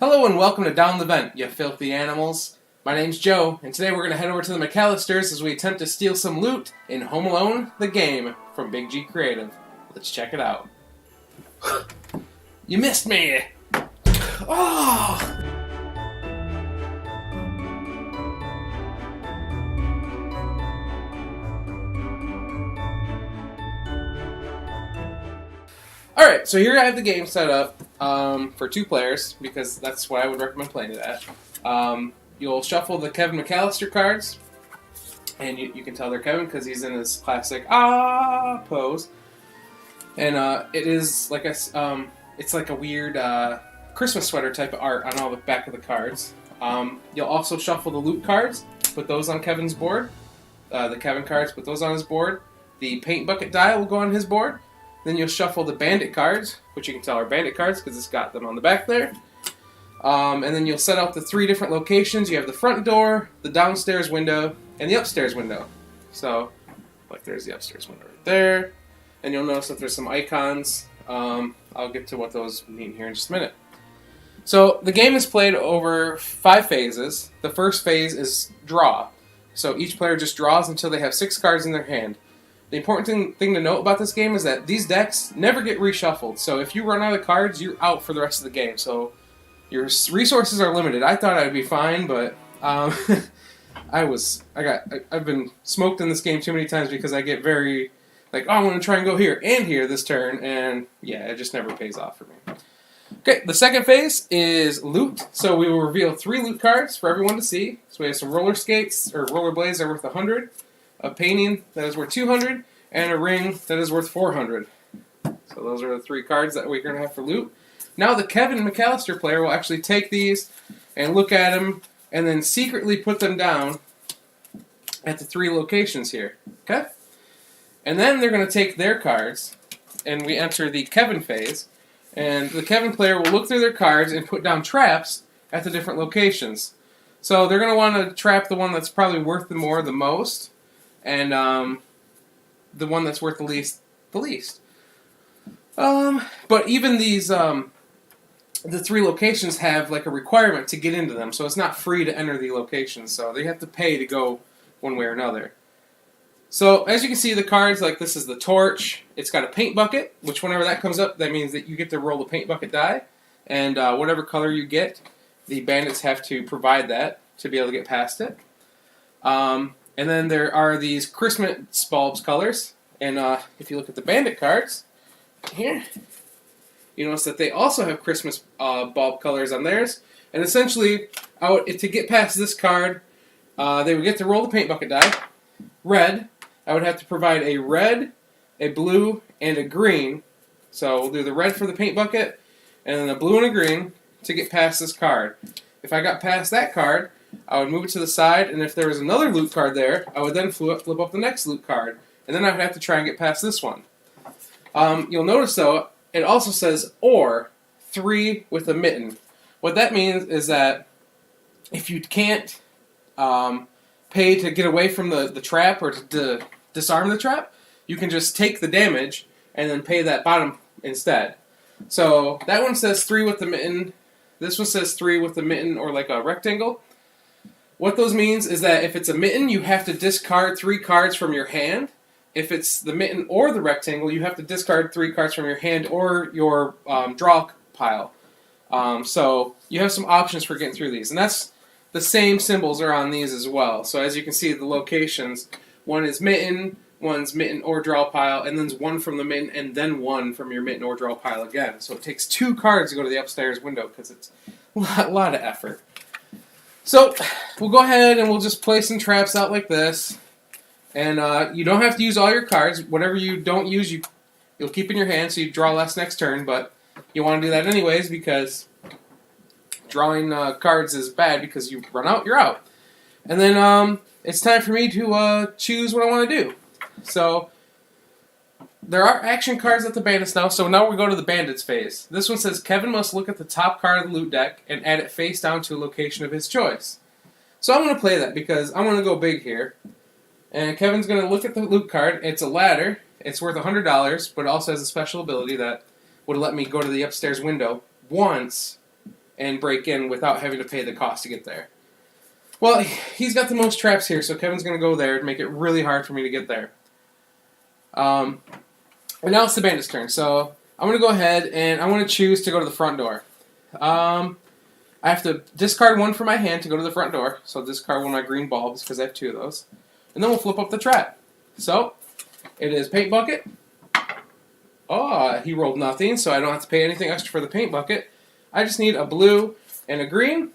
Hello and welcome to Down the Vent, you filthy animals. My name's Joe, and today we're going to head over to the McCallisters as we attempt to steal some loot in Home Alone, the game, from Big G Creative. Let's check it out. You missed me! Oh! Alright, so here I have the game set up for 2 players, because that's what I would recommend playing it at. You'll shuffle the Kevin McCallister cards, and you can tell they're Kevin because he's in his classic pose. And it is like it's like a weird Christmas sweater type of art on all the back of the cards. You'll also shuffle the loot cards, put those on Kevin's board. The Kevin cards, put those on his board. The paint bucket die will go on his board. Then you'll shuffle the bandit cards, which you can tell are bandit cards because it's got them on the back there. And then you'll set out the 3 different locations. You have the front door, the downstairs window, and the upstairs window. So, like there's the upstairs window right there. And you'll notice that there's some icons. I'll get to what those mean here in just a minute. So, the game is played over 5 phases. The first phase is draw. So each player just draws until they have 6 cards in their hand. The important thing to note about this game is that these decks never get reshuffled. So if you run out of cards, you're out for the rest of the game. So your resources are limited. I thought I'd be fine, but I've been smoked in this game too many times because I get very like, oh, I'm going to try and go here and here this turn, and yeah, it just never pays off for me. Okay, the second phase is loot. So we will reveal 3 loot cards for everyone to see. So we have some roller skates or roller blades that are worth 100. A painting that is worth 200, and a ring that is worth 400. So those are the 3 cards that we're going to have for loot. Now the Kevin McCallister player will actually take these and look at them, and then secretly put them down at the 3 locations here. Okay? And then they're going to take their cards, and we enter the Kevin phase, and the Kevin player will look through their cards and put down traps at the different locations. So they're going to want to trap the one that's probably worth the most. And the one that's worth the least. But even these, the 3 locations have like a requirement to get into them, so it's not free to enter the locations. So they have to pay to go one way or another. So as you can see, the cards, like this is the torch. It's got a paint bucket, which whenever that comes up, that means that you get to roll the paint bucket die, and whatever color you get, the bandits have to provide that to be able to get past it. And then there are these Christmas bulbs colors. And if you look at the bandit cards here, you notice that they also have Christmas bulb colors on theirs. And essentially, to get past this card, they would get to roll the paint bucket die. Red, I would have to provide a red, a blue, and a green. So we'll do the red for the paint bucket, and then a blue and a green to get past this card. If I got past that card, I would move it to the side, and if there was another loot card there, I would then flip up the next loot card, and then I would have to try and get past this one. You'll notice, though, it also says, or 3 with a mitten. What that means is that if you can't pay to get away from the trap or to disarm the trap, you can just take the damage and then pay that bottom instead. So that one says 3 with the mitten. This one says 3 with the mitten or like a rectangle. What those means is that if it's a mitten, you have to discard 3 cards from your hand. If it's the mitten or the rectangle, you have to discard 3 cards from your hand or your draw pile. So you have some options for getting through these. And that's the same symbols are on these as well. So as you can see, the locations, one is mitten, one's mitten or draw pile, and then 1 from the mitten, and then 1 from your mitten or draw pile again. So it takes 2 cards to go to the upstairs window because it's a lot of effort. So, we'll go ahead and we'll just place some traps out like this. And you don't have to use all your cards. Whatever you don't use, you'll keep in your hand, so you draw less next turn. But you want to do that anyways because drawing cards is bad because you run out, you're out. And then it's time for me to choose what I want to do. So, there are action cards at the bandits now, so now we go to the bandits phase. This one says, Kevin must look at the top card of the loot deck and add it face down to a location of his choice. So I'm going to play that because I'm going to go big here. And Kevin's going to look at the loot card. It's a ladder. It's worth $100, but it also has a special ability that would let me go to the upstairs window once and break in without having to pay the cost to get there. Well, he's got the most traps here, so Kevin's going to go there and make it really hard for me to get there. And now it's the bandit's turn, so I'm going to go ahead and I want to choose to go to the front door. I have to discard one from my hand to go to the front door, so I'll discard one of my green bulbs because I have 2 of those. And then we'll flip up the trap. So, it is paint bucket. Oh, he rolled nothing, so I don't have to pay anything extra for the paint bucket. I just need a blue and a green.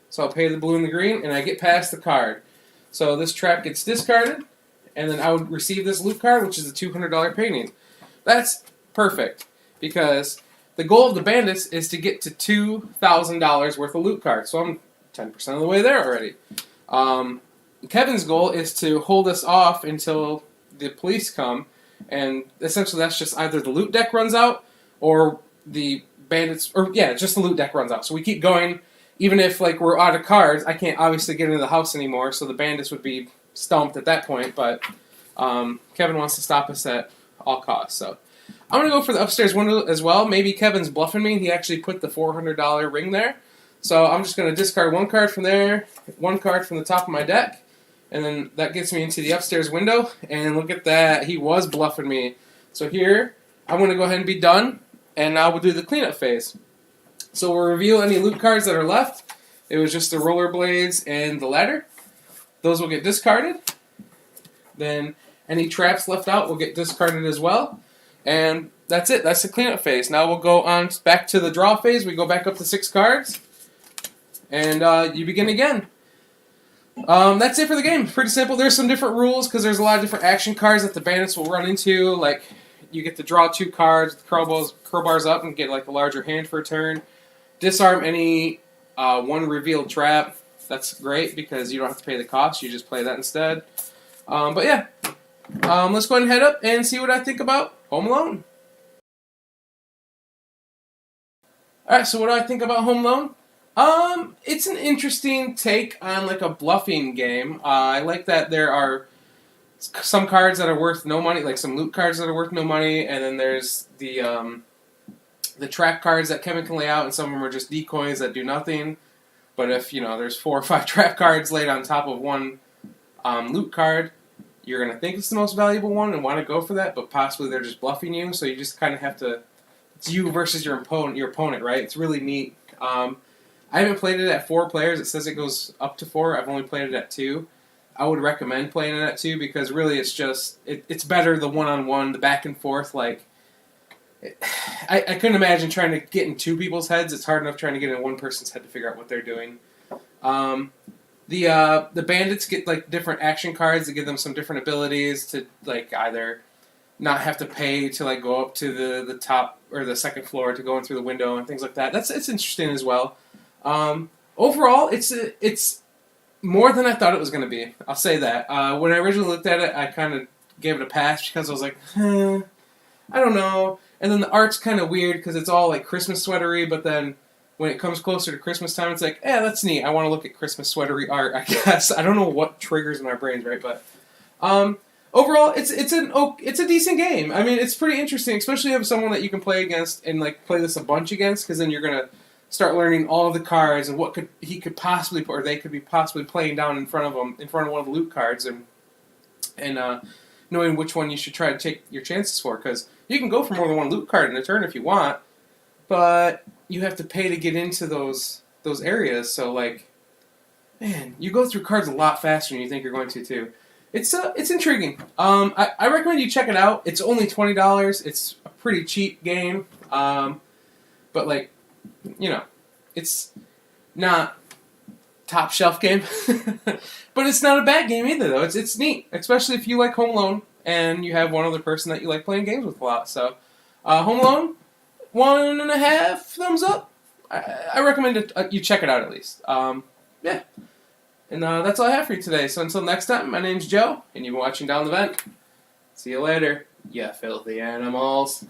So I'll pay the blue and the green, and I get past the card. So this trap gets discarded, and then I would receive this loot card, which is a $200 painting. That's perfect, because the goal of the bandits is to get to $2,000 worth of loot cards. So I'm 10% of the way there already. Kevin's goal is to hold us off until the police come, and essentially that's just either the loot deck runs out, or the bandits, or yeah, just the loot deck runs out. So we keep going. Even if like we're out of cards, I can't obviously get into the house anymore, so the bandits would be stumped at that point, but Kevin wants to stop us at all costs. So I'm going to go for the upstairs window as well. Maybe Kevin's bluffing me. He actually put the $400 ring there. So I'm just going to discard 1 card from there, 1 card from the top of my deck, and then that gets me into the upstairs window. And look at that. He was bluffing me. So here, I'm going to go ahead and be done, and now we'll do the cleanup phase. So we'll reveal any loot cards that are left. It was just the rollerblades and the ladder. Those will get discarded. Then any traps left out will get discarded as well. And that's it. That's the cleanup phase. Now we'll go on back to the draw phase. We go back up to 6 cards. And you begin again. That's it for the game. It's pretty simple. There's some different rules because there's a lot of different action cards that the bandits will run into. Like you get to draw 2 cards, crowbars up, and get like a larger hand for a turn. Disarm any 1 revealed trap. That's great because you don't have to pay the cost. You just play that instead. But yeah, let's go ahead and head up and see what I think about Home Alone. Alright, so what do I think about Home Alone? It's an interesting take on like a bluffing game. I like that there are some cards that are worth no money, like some loot cards that are worth no money, and then there's the trap cards that Kevin can lay out, and some of them are just decoys that do nothing. But if, there's 4 or 5 trap cards laid on top of 1 loot card, you're going to think it's the most valuable one and want to go for that, but possibly they're just bluffing you, so you just kind of have to... It's you versus your opponent, right? It's really neat. I haven't played it at 4 players. It says it goes up to 4. I've only played it at 2. I would recommend playing it at 2 because really it's just... It's better the one-on-one, the back and forth, like... I couldn't imagine trying to get in 2 people's heads. It's hard enough trying to get in 1 person's head to figure out what they're doing. The bandits get like different action cards that give them some different abilities to like either not have to pay to like go up to the top or the 2nd floor to go in through the window and things like that. It's interesting as well. Overall, it's more than I thought it was going to be. I'll say that. When I originally looked at it, I kind of gave it a pass because I was like, I don't know. And then the art's kind of weird because it's all like Christmas sweatery, but then when it comes closer to Christmas time, it's like, that's neat. I want to look at Christmas sweatery art, I guess. I don't know what triggers in our brains, right? But overall, it's a decent game. I mean, it's pretty interesting, especially if you have someone that you can play against and like play this a bunch against, because then you're gonna start learning all of the cards and what he could possibly, or they could be possibly playing down in front of one of the loot cards, and knowing which one you should try to take your chances for, because you can go for more than 1 loot card in a turn if you want, but you have to pay to get into those areas. So like, man, you go through cards a lot faster than you think you're going to too. It's intriguing. I recommend you check it out. It's only $20. It's a pretty cheap game, but like, it's not top shelf game, but it's not a bad game either though. It's neat, especially if you like Home Alone and you have one other person that you like playing games with a lot. So, Home Alone, 1.5 thumbs up. I recommend you check it out at least. Yeah. And that's all I have for you today. So until next time, my name's Joe, and you've been watching Down the Vent. See you later, you filthy animals.